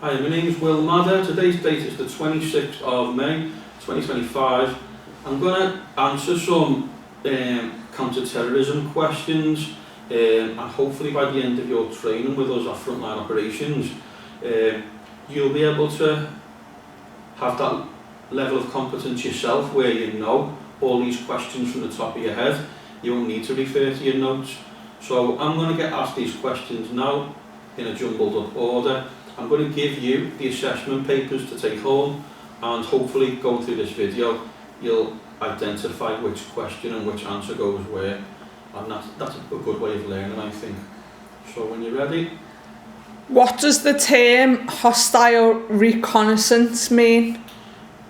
Hi, my name is Will Madder. Today's date is the 26th of May 2025. I'm going to answer some counter-terrorism questions and hopefully by the end of your training with us at Frontline Operations you'll be able to have that level of competence yourself where you know all these questions from the top of your head. You won't need to refer to your notes. So I'm going to get asked these questions now in a jumbled up order. I'm going to give you the assessment papers to take home, and hopefully going through this video you'll identify which question and which answer goes where, and that's a good way of learning, I think. So when you're ready. What does the term hostile reconnaissance mean?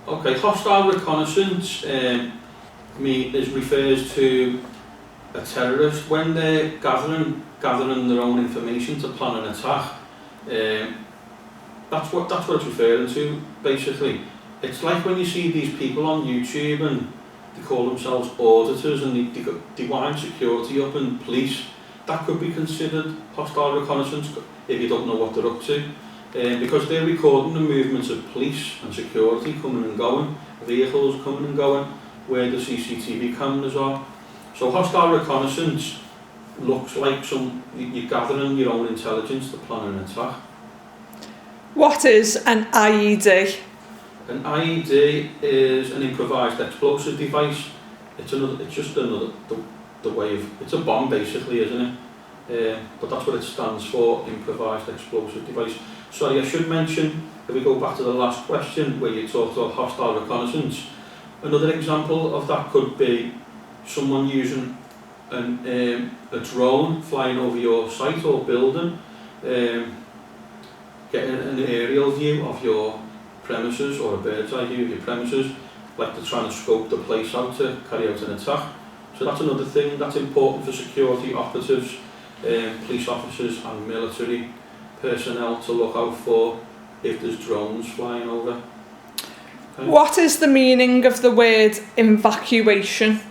Okay, hostile reconnaissance refers to a terrorist when they're gathering their own information to plan an attack. That's what it's referring to, basically. It's like when you see these people on YouTube and they call themselves auditors and they wind security up and police. That could be considered hostile reconnaissance if you don't know what they're up to. Because they're recording the movements of police and security coming and going, vehicles coming and going, where the CCTV cameras are. So hostile reconnaissance looks like you're gathering your own intelligence to plan an attack. What is an IED? An IED is an improvised explosive device. It's just another way of, it's a bomb basically, isn't it? But that's what it stands for, improvised explosive device. Sorry, I should mention, if we go back to the last question where you talked about hostile reconnaissance, another example of that could be someone using a drone flying over your site or building, getting an aerial view of your premises or a bird's eye view of your premises, like they're trying to scope the place out to carry out an attack. So that's another thing that's important for security operatives, police officers and military personnel to look out for if there's drones flying over. Okay. What is the meaning of the word evacuation?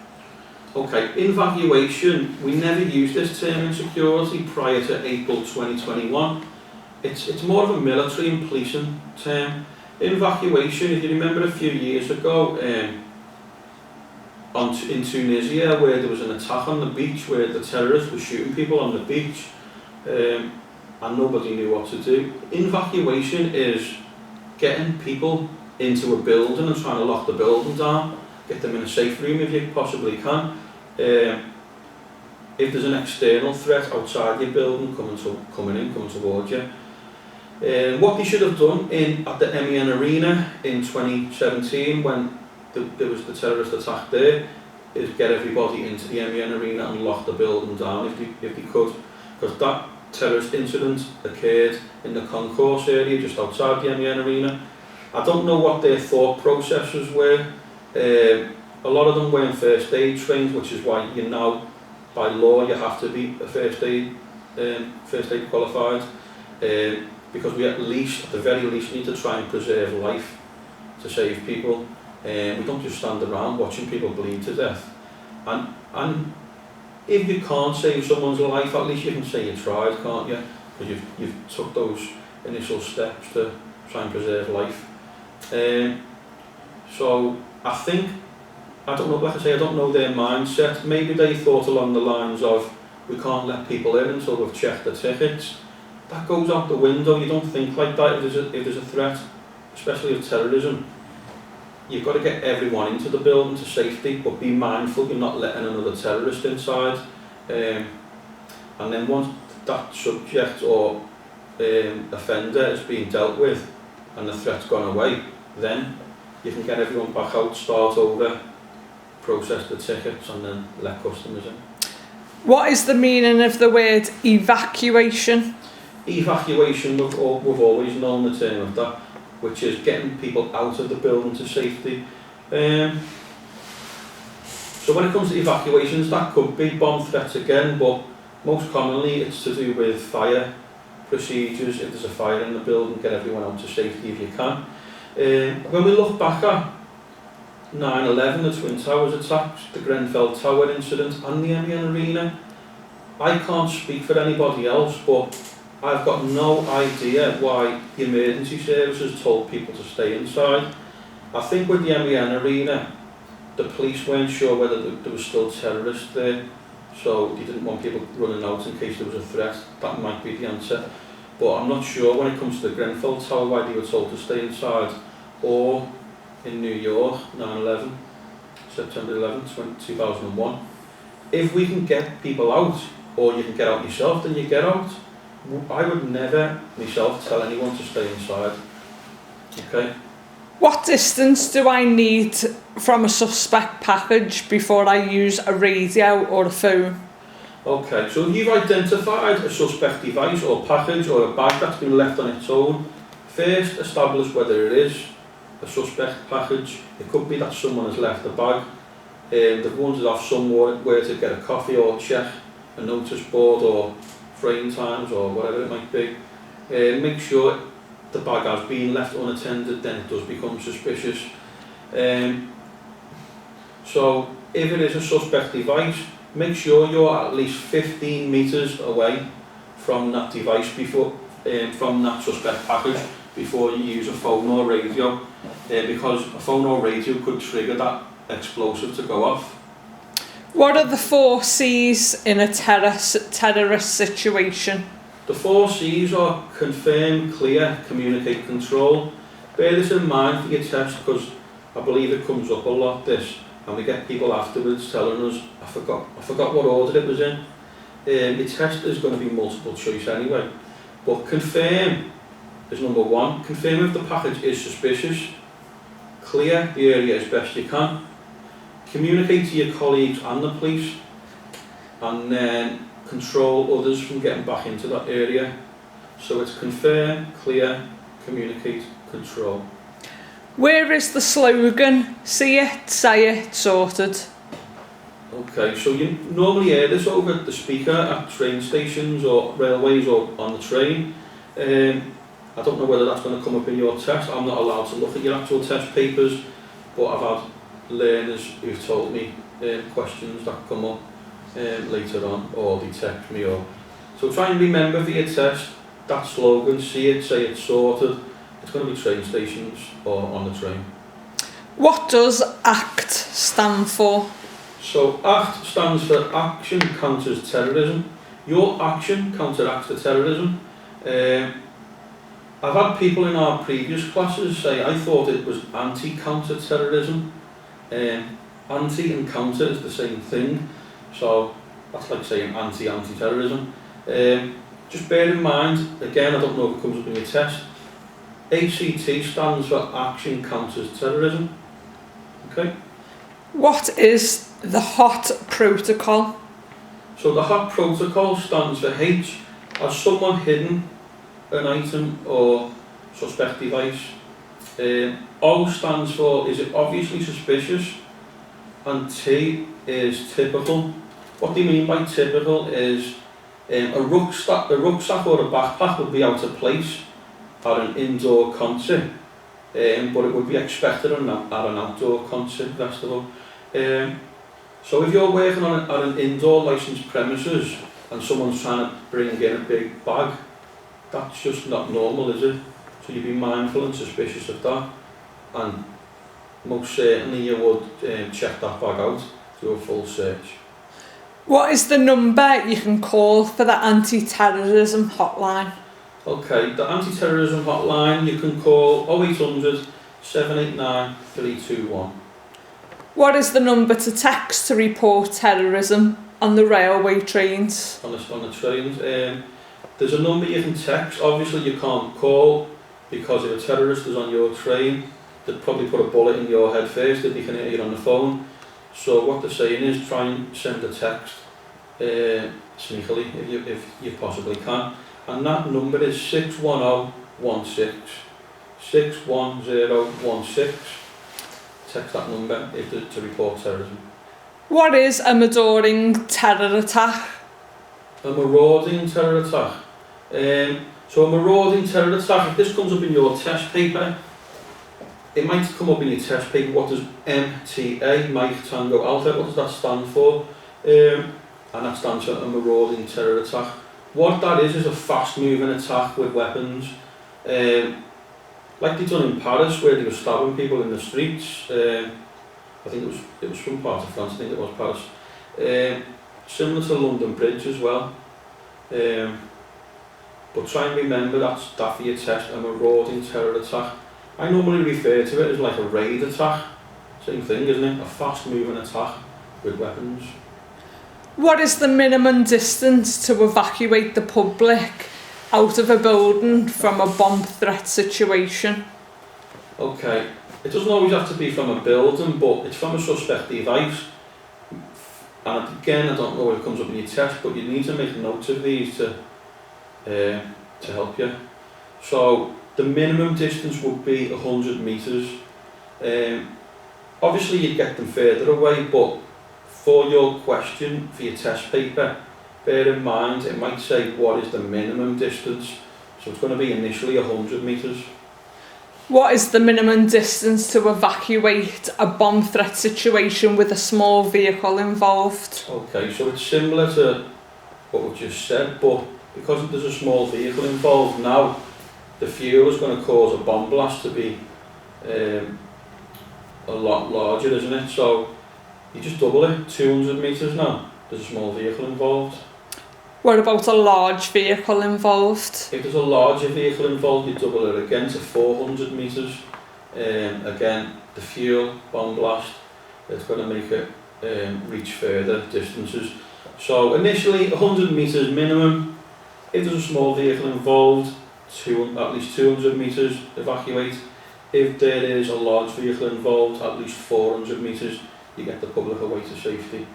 Okay, evacuation, we never used this term in security prior to April 2021. It's more of a military and policing term. Evacuation, if you remember a few years ago in Tunisia where there was an attack on the beach where the terrorists were shooting people on the beach and nobody knew what to do. Evacuation is getting people into a building and trying to lock the building down, get them in a safe room if you possibly can. If there's an external threat outside your building coming towards you. What they should have done at the MEN Arena in 2017 when there was the terrorist attack there is get everybody into the MEN Arena and lock the building down if they could, because that terrorist incident occurred in the concourse area just outside the MEN Arena. I don't know what their thought processes were. A lot of them weren't first aid trained, which is why by law you have to be a first aid qualified. Because we at the very least need to try and preserve life to save people. We don't just stand around watching people bleed to death. And if you can't save someone's life, at least you can say you tried, can't you? Because you've took those initial steps to try and preserve life. So I think, I don't know their mindset. Maybe they thought along the lines of, we can't let people in until we've checked the tickets. That goes out the window. You don't think like that if there's a threat, especially of terrorism. You've got to get everyone into the building to safety, but be mindful you're not letting another terrorist inside. And then once that subject or offender is being dealt with and the threat's gone away, then you can get everyone back out, start over, process the tickets and then let customers in. What is the meaning of the word evacuation? Evacuation, we've always known the term of that, which is getting people out of the building to safety. So when it comes to evacuations, that could be bomb threats again, but most commonly it's to do with fire procedures. If there's a fire in the building, get everyone out to safety if you can. When we look back at 9/11, the Twin Towers attacks, the Grenfell Tower incident and the MEN Arena, I can't speak for anybody else, but I've got no idea why the emergency services told people to stay inside. I think with the MEN arena, the police weren't sure whether there was still terrorists there, so they didn't want people running out in case there was a threat. That might be the answer. But I'm not sure when it comes to the Grenfell Tower why they were told to stay inside, or in New York, 9/11, September 11th, 2001. If we can get people out, or you can get out yourself, then you get out. I would never myself tell anyone to stay inside. Okay? What distance do I need from a suspect package before I use a radio or a phone? Okay, so if you've identified a suspect device or package or a bag that's been left on its own, first establish whether it is a suspect package. It could be that someone has left the bag. The ones that have somewhere to get a coffee or check a notice board or frame times or whatever it might be. Make sure the bag has been left unattended, then it does become suspicious. So if it is a suspect device, make sure you're at least 15 metres away from that device from that suspect package before you use a phone or radio, because a phone or radio could trigger that explosive to go off. What are the 4 C's in a terrorist situation? The 4 C's are confirm, clear, communicate, control. Bear this in mind for your test, because I believe it comes up a lot, this, and we get people afterwards telling us, I forgot what order it was in. The test is going to be multiple choice anyway. But confirm is number 1. Confirm if the package is suspicious. Clear the area as best you can. Communicate to your colleagues and the police, and then control others from getting back into that area. So it's confirm, clear, communicate, control. Where is the slogan, see it, say it, sorted? Okay, so you normally hear this over the speaker at train stations or railways or on the train. I don't know whether that's going to come up in your test. I'm not allowed to look at your actual test papers, but I've had learners who've told me questions that come up later on, or they text me. So try and remember for your test that slogan, see it, say it, sorted. It's going to be train stations or on the train. What does ACT stand for? So ACT stands for Action Counters Terrorism. Your action counteracts the terrorism. I've had people in our previous classes say I thought it was anti-counter-terrorism. Anti and counter is the same thing, so that's like saying anti-terrorism. Just bear in mind, again, I don't know if it comes up in your test, ACT stands for Action Counters Terrorism. Okay. What is the HOT protocol? So the HOT protocol stands for H as someone hidden an item or suspect device. O stands for is it obviously suspicious, and T is typical. What they mean by typical is a rucksack or a backpack would be out of place at an indoor concert, but it would be expected at an outdoor concert festival. So if you're working at an indoor licensed premises and someone's trying to bring in a big bag, that's just not normal, is it? So you'd be mindful and suspicious of that, and most certainly you would check that bag out, do a full search. What is the number you can call for the anti-terrorism hotline? Okay, the anti-terrorism hotline you can call 0800 789 321. What is the number to text to report terrorism on the railway trains? On the trains, there's a number you can text. Obviously you can't call, because if a terrorist is on your train, they'd probably put a bullet in your head first if they can hear you on the phone. So what they're saying is try and send a text sneakily if you possibly can. And that number is 61016. 61016. Text that number to report terrorism. What is a marauding terror attack? A marauding terror attack. So a marauding terror attack, if this comes up in your test paper, it might come up in your test paper, what does MTA, Mike Tango Alpha, what does that stand for? And that stands for a marauding terror attack. What that is a fast-moving attack with weapons. Like they done in Paris, where they were stabbing people in the streets. I think it was from part of France. I think it was Paris. Similar to London Bridge as well. But try and remember that for your test, a marauding terror attack. I normally refer to it as like a raid attack. Same thing, isn't it? A fast-moving attack with weapons. What is the minimum distance to evacuate the public out of a building from a bomb threat situation? Okay, it doesn't always have to be from a building, but it's from a suspect device. And again, I don't know if it comes up in your test, but you need to make notes of these to help you. So the minimum distance would be 100 metres. Obviously you'd get them further away, but for your question, for your test paper, bear in mind it might say what is the minimum distance. So it's going to be initially 100 metres. What is the minimum distance to evacuate a bomb threat situation with a small vehicle involved? Okay, so it's similar to what we've just said, but because there's a small vehicle involved now, the fuel is going to cause a bomb blast to be a lot larger, isn't it? So you just double it, 200 metres now. There's a small vehicle involved. What about a large vehicle involved? If there's a larger vehicle involved, you double it again to 400 metres. Again, the fuel, bomb blast, it's going to make it reach further distances. So initially 100 metres minimum. If there's a small vehicle involved, at least 200 metres evacuate. If there is a large vehicle involved, at least 400 metres, you get the public away to safety.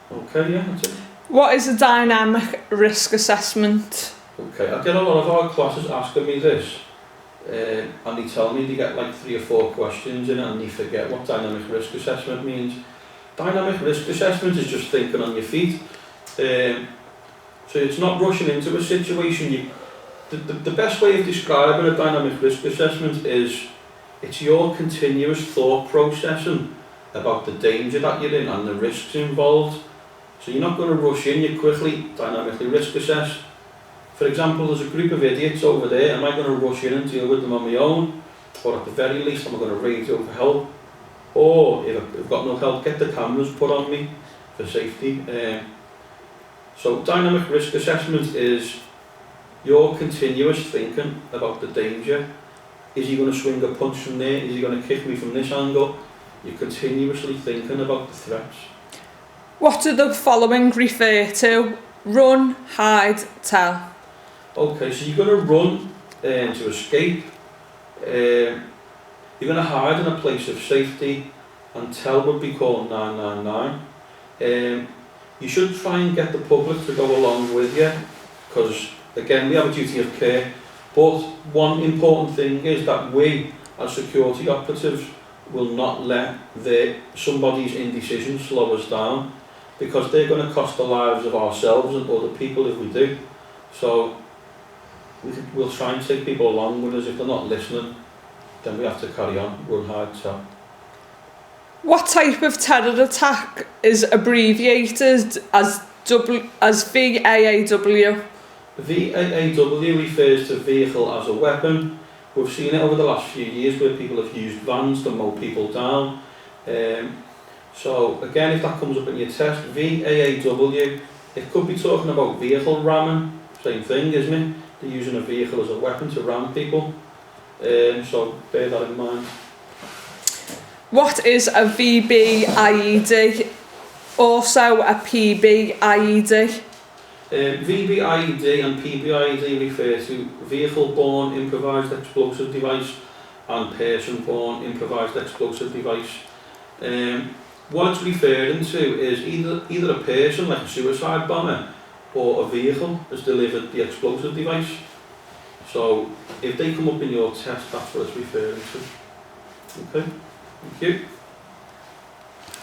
Okay, yeah, that's it. What is a dynamic risk assessment? Okay, I get a lot of our classes asking me this, and they tell me they get like 3 or 4 questions in it and they forget what dynamic risk assessment means. Dynamic risk assessment is just thinking on your feet. So it's not rushing into a situation. The best way of describing a dynamic risk assessment is it's your continuous thought processing about the danger that you're in and the risks involved. So you're not going to rush in, you quickly dynamically risk assess. For example, there's a group of idiots over there, am I going to rush in and deal with them on my own? Or at the very least, am I going to radio for help? Or if I've got no help, get the cameras put on me for safety. So dynamic risk assessment is your continuous thinking about the danger. Is he going to swing a punch from there? Is he going to kick me from this angle? You're continuously thinking about the threats. What do the following refer to? Run, hide, tell. Okay, so you're going to run to escape. You're going to hide in a place of safety, and tell would be called 999. You should try and get the public to go along with you, because again we have a duty of care, but one important thing is that we as security operatives will not let somebody's indecision slow us down, because they're going to cost the lives of ourselves and other people if we do. So we'll try and take people along with us. If they're not listening, then we have to carry on, run, hide, tell. What type of terror attack is abbreviated as VAAW? VAAW refers to vehicle as a weapon. We've seen it over the last few years where people have used vans to mow people down. So again, if that comes up in your test, VAAW, it could be talking about vehicle ramming, same thing, isn't it? They're using a vehicle as a weapon to ram people. So bear that in mind. What is a VBIED? Also a PBIED? VBIED and PBIED refer to vehicle-borne improvised explosive device and person-borne improvised explosive device. What it's referring to is either a person, like a suicide bomber, or a vehicle has delivered the explosive device. So if they come up in your test, that's what it's referring to. Okay, thank you.